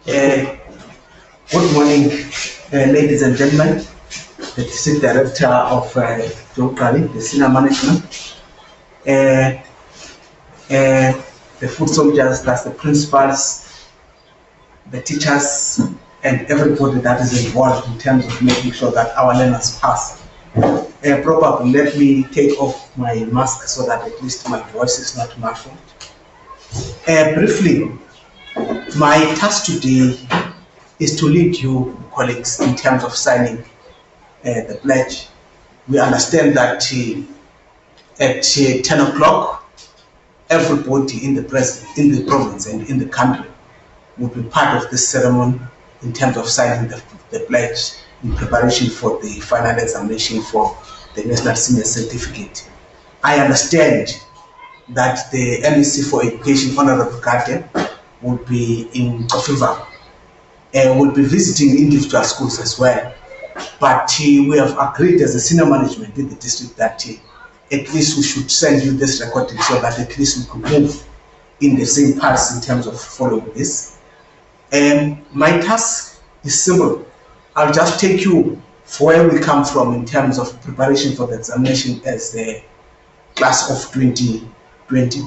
Uh, Good morning, ladies and gentlemen. The District Director of Joe Gqabi, the Senior Management, uh, the food soldiers, that's the principals, the teachers, and everybody that is involved in terms of making sure that our learners pass. Probably let me take off my mask so that at least my voice is not muffled. Briefly, my task today is to lead you, colleagues, in terms of signing the pledge. We understand that at 10 o'clock, everybody in the province and in the country will be part of this ceremony in terms of signing the pledge in preparation for the final examination for the National Senior Certificate. I understand that the MEC for Education, Honorable Guardian, will be in Kofiva. Will be visiting individual schools as well. But we have agreed as a senior management in the district that at least we should send you this recording so that at least we could move in the same path in terms of following this. My task is simple. I'll just take you for where we come from in terms of preparation for the examination as the class of 2020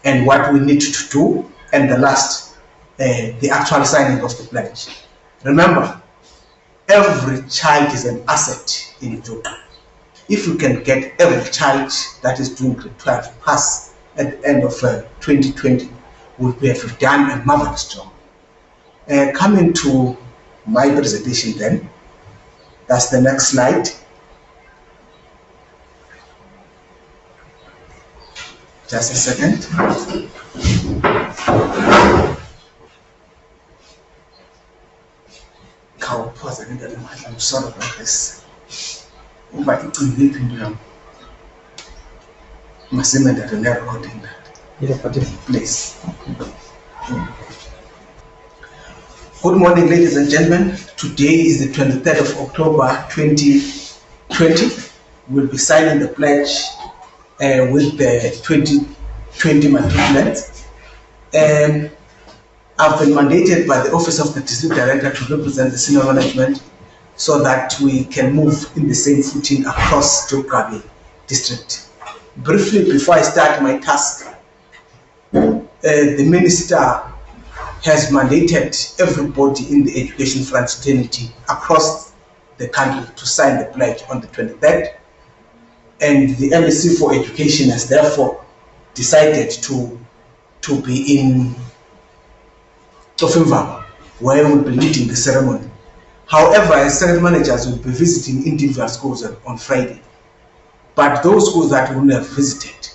and what we need to do, and the last, the actual signing of the pledge. Remember, every child is an asset in Ethiopia. If we can get every child that is doing grade 12 pass at the end of 2020, we have done a marvelous job. Coming to my presentation then, that's the next slide. Just a second. I'm sorry about this. Please. Good morning, ladies and gentlemen. Today is the 23rd of October 2020. We'll be signing the pledge with the 2020 matriculants. I've been mandated by the Office of the District Director to represent the senior management so that we can move in the same footing across Joe Gqabi District. Briefly, before I start my task, the Minister has mandated everybody in the education fraternity across the country to sign the pledge on the 23rd, and the MEC for Education has therefore decided to be in Tofimva, where we will be leading the ceremony. However, as senior managers will be visiting individual schools on Friday. But those schools that we will have visited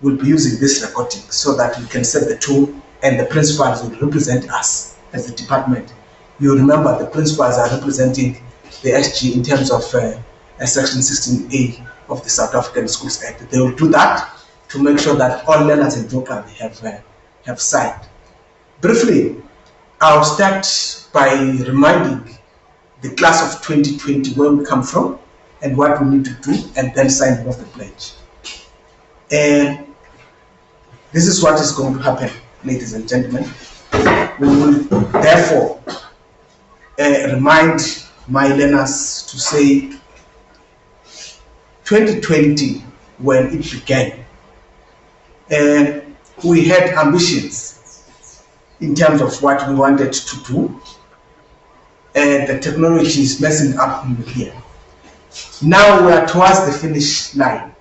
will be using this recording so that we can set the tone, and the principals will represent us as a department. You remember the principals are representing the SG in terms of Section 16A of the South African Schools Act. They will do that to make sure that all learners in Joe Gqabi have signed. Briefly, I'll start by reminding the class of 2020 where we come from and what we need to do, and then signing off the pledge. And this is what is going to happen, ladies and gentlemen. We will therefore remind my learners to say 2020, when it began, we had ambitions in terms of what we wanted to do, and the technology is messing up in here. Now we are towards the finish line.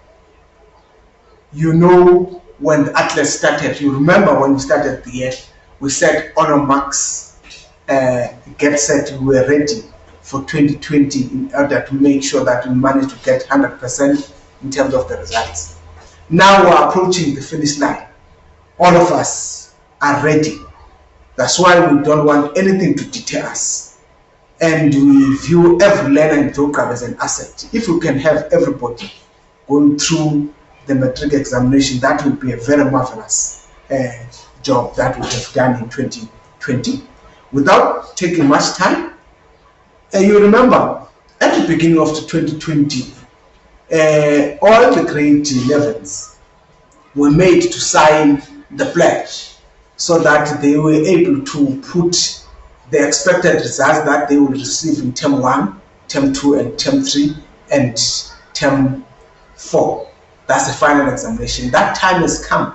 You know, when the atlas started, you remember when we started the year, we said honor marks, get set, we were ready for 2020 in order to make sure that we managed to get 100% in terms of the results. Now we're approaching the finish line. All of us are ready. That's why we don't want anything to deter us. And we view every learner in Joe Gqabi as an asset. If we can have everybody going through the matric examination, that will be a very marvelous job that we have done in 2020. Without taking much time, you remember at the beginning of the 2020, all the grade 11s were made to sign the pledge so that they were able to put the expected results that they will receive in term 1, term 2, and term 3, and term 4. That's the final examination. That time has come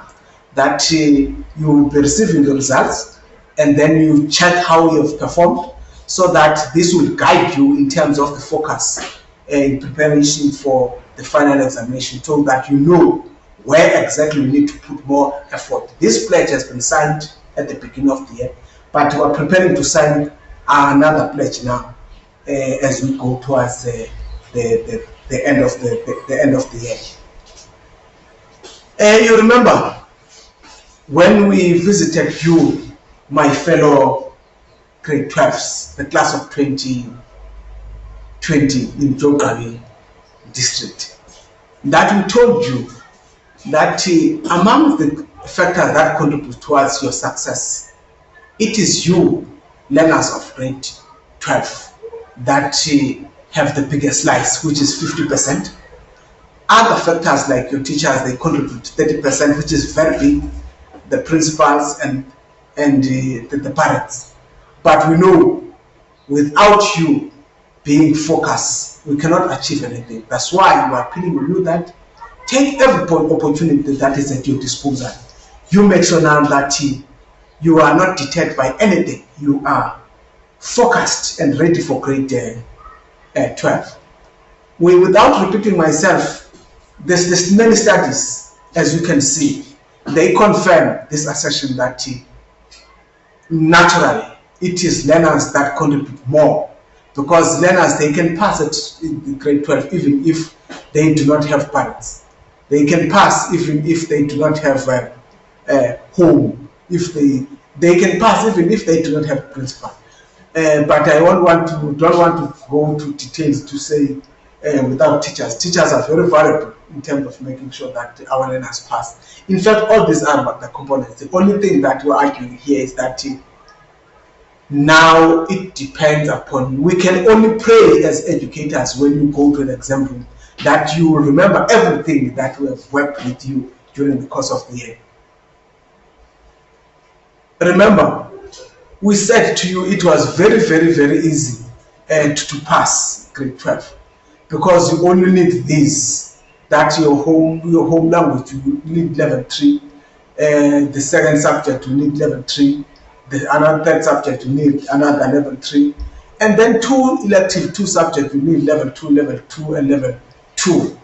that you will be receiving the results, and then you check how you have performed, so that this will guide you in terms of the focus in preparation for the final examination, so that you know where exactly you need to put more effort. This pledge has been signed at the beginning of the year, but we are preparing to sign another pledge now as we go towards the end of the end of the year. You remember when we visited you, my fellow grade 12s, the class of 2020 in Joe Gqabi District, that we told you that among the factors that contribute towards your success, it is you, learners of grade 12, that have the biggest slice, which is 50%. Other factors like your teachers, they contribute 30%, which is very big, the principals and the parents. But we know without you being focused, we cannot achieve anything. That's why we are appealing to you that take every opportunity that is at your disposal. You make sure now that you are not deterred by anything. You are focused and ready for grade 12. Without repeating myself, there's many studies, as you can see, they confirm this assertion that naturally it is learners that contribute more, because learners, they can pass it in grade 12 even if they do not have parents. They can pass even if they do not have a home. If they can pass even if they do not have a principal. But I don't want to go to details to say without teachers. Teachers are very valuable in terms of making sure that our learners pass. In fact, all these are the components. The only thing that we're arguing here is that now it depends upon you. We can only pray as educators when you go to an exam room that you will remember everything that we have worked with you during the course of the year. Remember, we said to you it was very, very, very easy to pass grade 12, because you only need these. That your home language, you need level 3. The second subject, you need level 3. Another third subject, you need another level 3. And then 2 subjects, you need level 2, and level 2.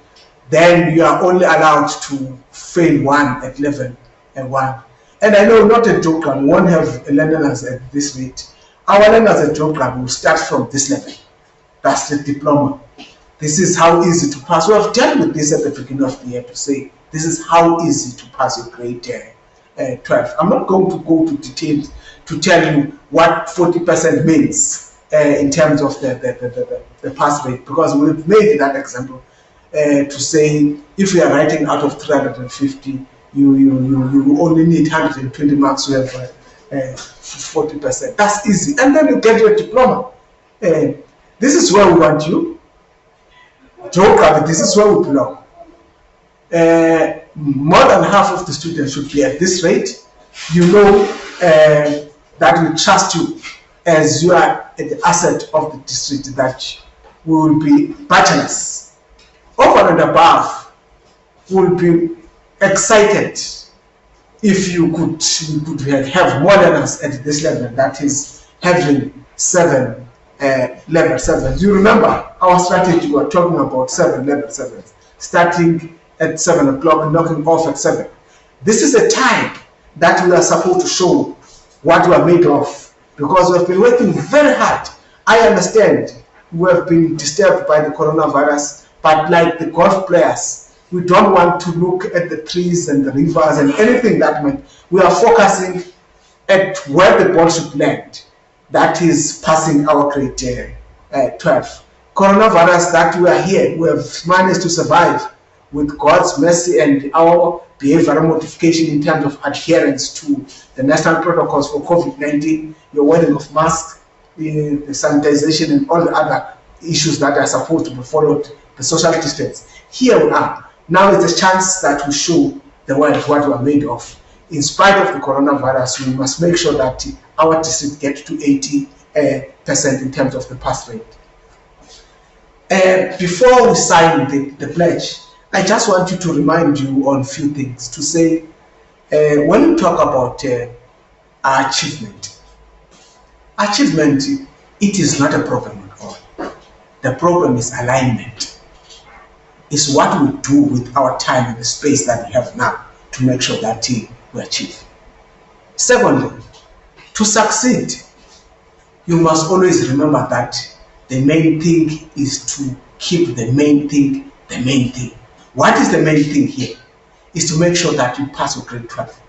Then you are only allowed to fail 1 at level 1. And I know not a Joe Gqabi won't have learners at this rate. Our learners at Joe Gqabi will start from this level. That's the diploma. This is how easy to pass. We have dealt with this at the beginning of the year to say this is how easy to pass your grade 12. I'm not going to go to details to tell you what 40% means in terms of the pass rate, because we've made that example to say if you are writing out of 350, you only need 120 marks to have 40%. That's easy, and then you get your diploma. This is where we want you. Joe Gqabi, this is where we belong. More than half of the students should be at this rate. You know that we trust you as you are the asset of the district, that we will be bachelors. Over and above, we will be excited if you could have more learners at this level, that is having 7 level 7. You remember our strategy, we were talking about 7 level 7s, starting at 7 o'clock, knocking off at 7. This is a time that we are supposed to show what we are made of, because we have been working very hard. I understand we have been disturbed by the coronavirus, but like the golf players, we don't want to look at the trees and the rivers and anything that might. We are focusing at where the ball should land. That is passing our grade 12. Coronavirus, that we are here, we have managed to survive with God's mercy and our behavioral modification in terms of adherence to the national protocols for COVID-19, your wearing of masks, the sanitization, and all the other issues that are supposed to be followed, the social distance. Here we are. Now it's a chance that we show the world what we are made of. In spite of the coronavirus, we must make sure that our district gets to 80 percent in terms of the pass rate. Before we sign the pledge, I just want you to remind you on a few things to say, when we talk about achievement, it is not a problem at all. The problem is alignment. It's what we do with our time and the space that we have now to make sure that we achieve. Secondly, to succeed, you must always remember that the main thing is to keep the main thing the main thing. What is the main thing here? Is to make sure that you pass your grade 12.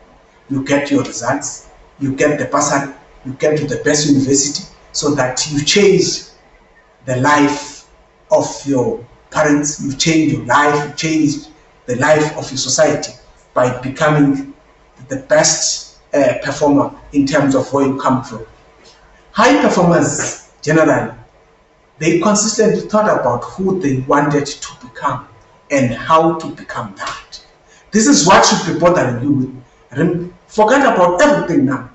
You get your results, you get the bursary, you get to the best university, so that you change the life of your parents, you change your life, you change the life of your society by becoming the best performer in terms of where you come from. High performers generally, they consistently thought about who they wanted to become and how to become that. This is what should be bothering you. Forget about everything now.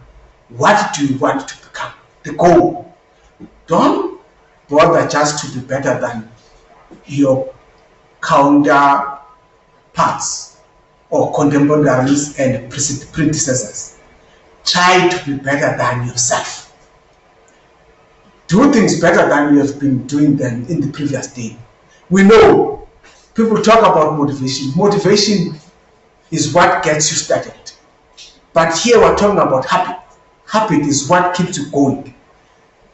What do you want to become? The goal. Don't bother just to be better than your counterparts or contemporaries and predecessors. Try to be better than yourself. Do things better than you have been doing them in the previous day. We know people talk about motivation. Motivation is what gets you started. But here we're talking about habit. Habit is what keeps you going.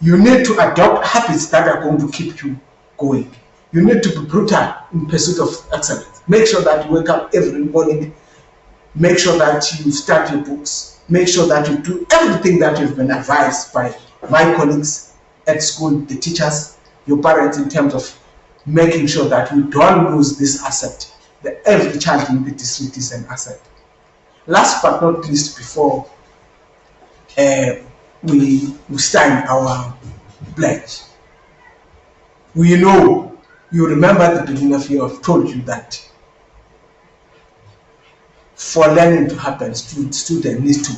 You need to adopt habits that are going to keep you going. You need to be brutal in pursuit of excellence. Make sure that you wake up every morning. Make sure that you start your books. Make sure that you do everything that you've been advised by my colleagues at school, the teachers, your parents, in terms of making sure that we don't lose this asset. That every child in the district is an asset. Last but not least, before we sign our pledge, we know, you remember at the beginning of the year, I've told you that for learning to happen, student needs to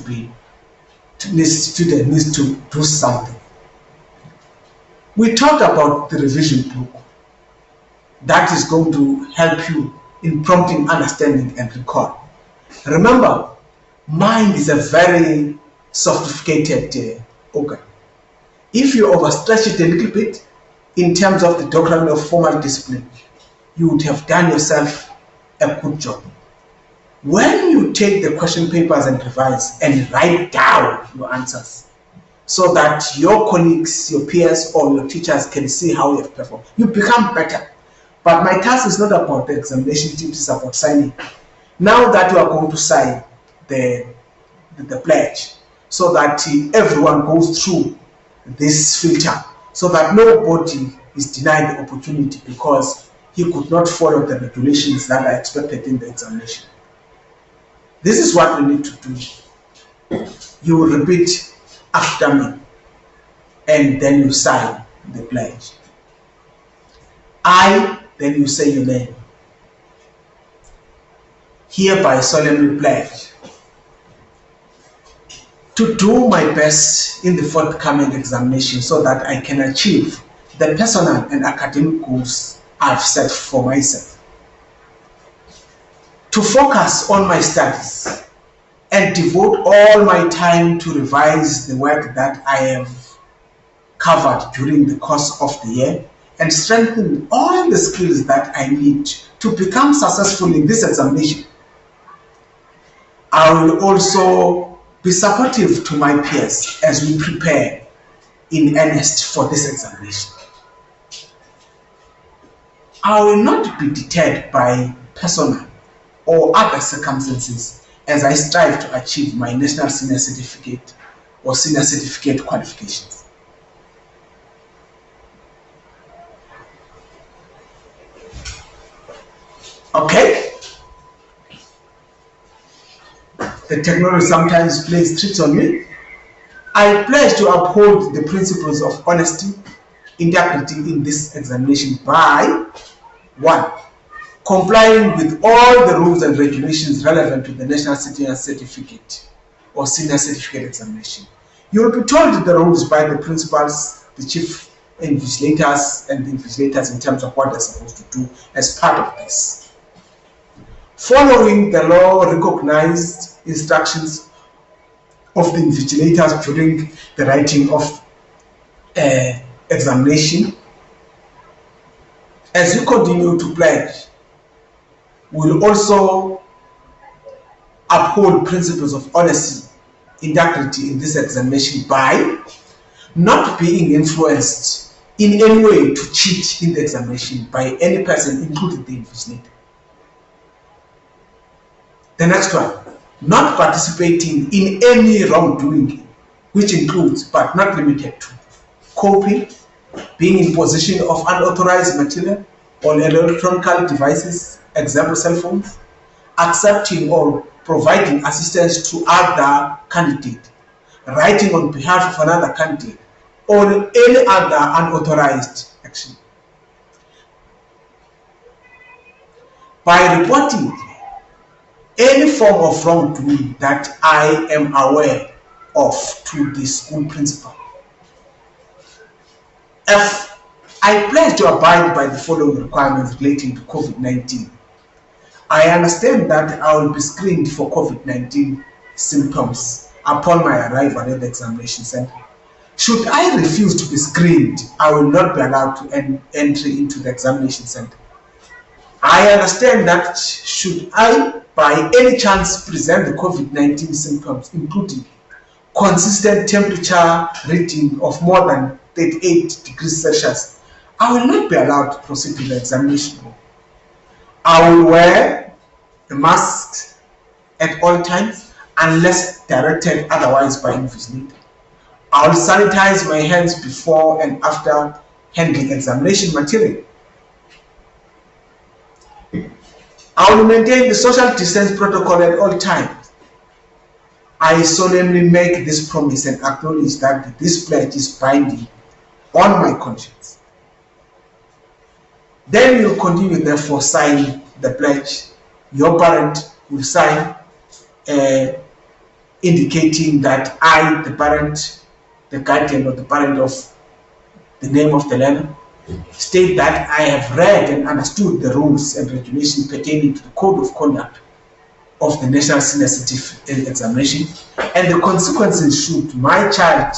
do something. We talked about the revision book that is going to help you in prompting, understanding, and recall. Remember, mind is a very sophisticated organ. If you overstretch it a little bit in terms of the doctrine of formal discipline, you would have done yourself a good job. When you take the question papers and revise and write down your answers, so that your colleagues, your peers, or your teachers can see how you have performed, you become better. But my task is not about the examination tips, it's about signing. Now that you are going to sign the pledge, so that everyone goes through this filter, so that nobody is denied the opportunity because he could not follow the regulations that are expected in the examination. This is what we need to do. You will repeat after me, and then you sign the pledge. I, then you say your name. Hereby solemnly pledge to do my best in the forthcoming examination so that I can achieve the personal and academic goals I've set for myself. To focus on my studies and devote all my time to revise the work that I have covered during the course of the year and strengthen all the skills that I need to become successful in this examination. I will also be supportive to my peers as we prepare in earnest for this examination. I will not be deterred by personal or other circumstances as I strive to achieve my national senior certificate or senior certificate qualifications. Okay? The technology sometimes plays tricks on me. I pledge to uphold the principles of honesty, integrity in this examination by 1. Complying with all the rules and regulations relevant to the National Senior Certificate or Senior Certificate examination. You will be told the rules by the principals, the chief invigilators, and the invigilators in terms of what they're supposed to do as part of this. Following the law recognized instructions of the invigilators during the writing of examination, as you continue to pledge, we will also uphold principles of honesty, integrity in this examination by not being influenced in any way to cheat in the examination by any person, including the invigilator. The next one, not participating in any wrongdoing, which includes but not limited to copying, being in possession of unauthorized material on electronic devices, example cell phones, accepting or providing assistance to other candidate, writing on behalf of another candidate, or any other unauthorized action. By reporting any form of wrongdoing that I am aware of to the school principal. If I pledge to abide by the following requirements relating to COVID-19, I understand that I will be screened for COVID-19 symptoms upon my arrival at the examination center. Should I refuse to be screened, I will not be allowed to entry into the examination center. I understand that should I by any chance present the COVID-19 symptoms, including consistent temperature reading of more than 38 degrees Celsius, I will not be allowed to proceed to the examination room. I will wear a mask at all times unless directed otherwise by invigilator. I will sanitize my hands before and after handling examination material. I will maintain the social distance protocol at all times. I solemnly make this promise and acknowledge that this pledge is binding on my conscience. Then you will continue, therefore, sign the pledge. Your parent will sign, indicating that I, the parent, the guardian or the parent of the name of the learner, state that I have read and understood the rules and regulations pertaining to the code of conduct of the National Senior Certificate Examination and the consequences should my child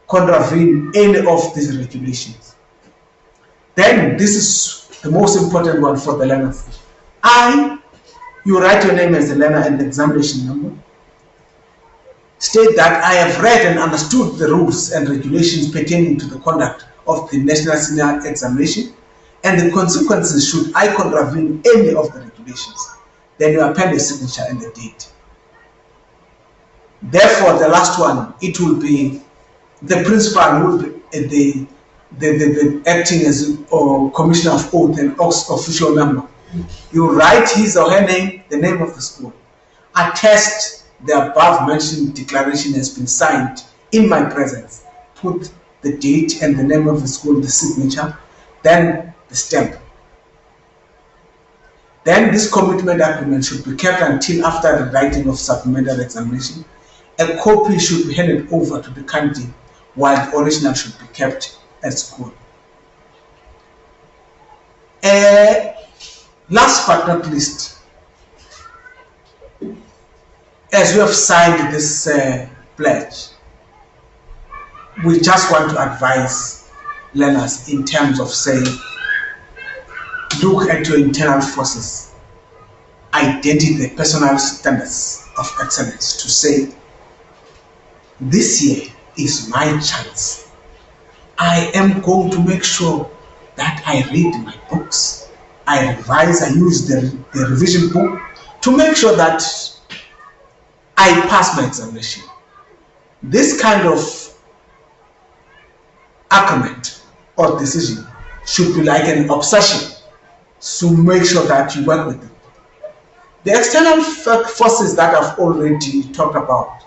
contravene any of these regulations. Then this is the most important one for the learners. You write your name as the learner and the examination number. State that I have read and understood the rules and regulations pertaining to the conduct of the National Senior Examination and the consequences should I contravene any of the regulations. Then you append a signature and the date. Therefore, the last one, it will be the principal will be the acting as commissioner of oath and official member. You write his or her name, the name of the school. Attest the above mentioned declaration has been signed in my presence. Put the date and the name of the school, the signature, then the stamp. Then this commitment agreement should be kept until after the writing of supplementary examination. A copy should be handed over to the candidate while the original should be kept at school. Last but not least, as we have signed this pledge, we just want to advise learners in terms of saying, look at your internal forces, identify the personal standards of excellence to say, this year is my chance. I am going to make sure that I read my books, I revise, I use the revision book to make sure that I pass my examination. This kind of agreement or decision should be like an obsession, so make sure that you work with it. The external forces that I've already talked about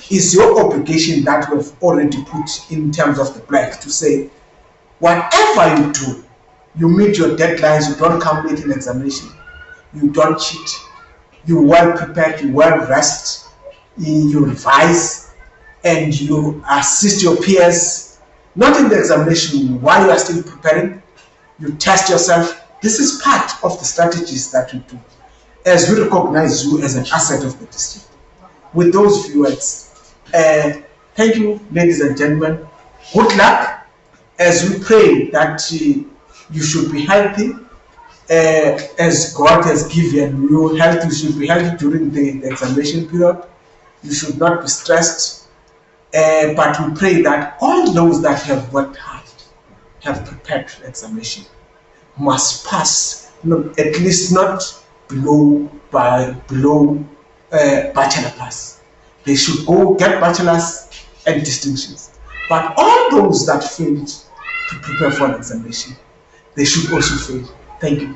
is your obligation that we've already put in terms of the pledge to say, whatever you do, you meet your deadlines, you don't come late in examination, you don't cheat, you well prepared, you well rested, you revise, and you assist your peers, not in the examination, while you are still preparing, you test yourself. This is part of the strategies that we do as we recognize you as an asset of the district. With those few words, thank you, ladies and gentlemen. Good luck as we pray that you should be healthy. As God has given you health, you should be healthy during the examination period. You should not be stressed. But we pray that all those that have worked hard, have prepared for examination, must pass, at least not below bachelor pass. They should go get bachelors and distinctions. But all those that failed to prepare for an examination, they should also fail. Thank you.